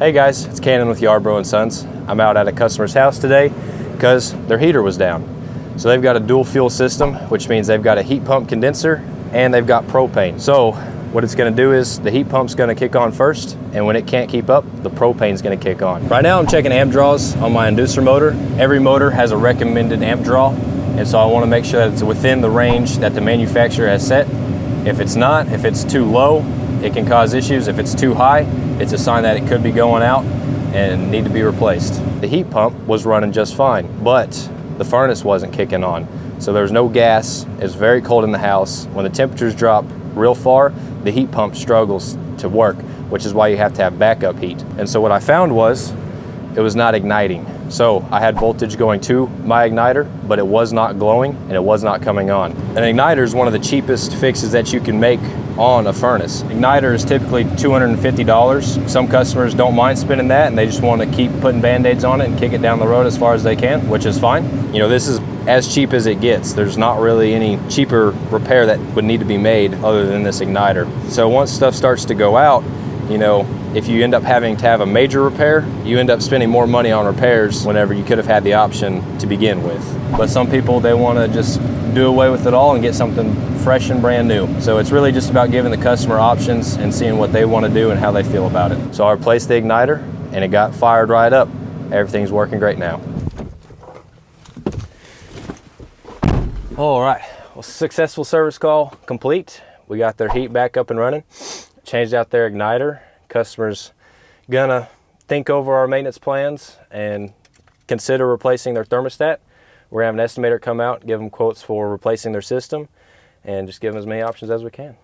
Hey guys, it's Canon with Yarbrough Sons. I'm out at a customer's house today because their heater was down. So they've got a dual fuel system, which means they've got a heat pump condenser and they've got propane. So what it's gonna do is the heat pump's gonna kick on first, and when it can't keep up, the propane's gonna kick on. Right now I'm checking amp draws on my inducer motor. Every motor has a recommended amp draw, and so I wanna make sure that it's within the range that the manufacturer has set. If it's not, if it's too low, it can cause issues. If it's too high, it's a sign that it could be going out and need to be replaced. The heat pump was running just fine, but the furnace wasn't kicking on. So there was no gas, it was very cold in the house. When the temperatures drop real far, the heat pump struggles to work, which is why you have to have backup heat. And so what I found was, it was not igniting. So I had voltage going to my igniter, but it was not glowing and it was not coming on. An igniter is one of the cheapest fixes that you can make on a furnace. Igniter is typically $250. Some customers don't mind spending that and they just want to keep putting band-aids on it and kick it down the road as far as they can, which is fine. You know, this is as cheap as it gets. There's not really any cheaper repair that would need to be made other than this igniter. So once stuff starts to go out, you know, if you end up having to have a major repair, you end up spending more money on repairs whenever you could have had the option to begin with. But some people, they want to just do away with it all and get something fresh and brand new. So it's really just about giving the customer options and seeing what they want to do and how they feel about it. So I replaced the igniter and it got fired right up. Everything's working great now. All right, well, successful service call complete. We got their heat back up and running. Changed out their igniter. Customer's gonna think over our maintenance plans and consider replacing their thermostat. We're gonna have an estimator come out, give them quotes for replacing their system, and just give them as many options as we can.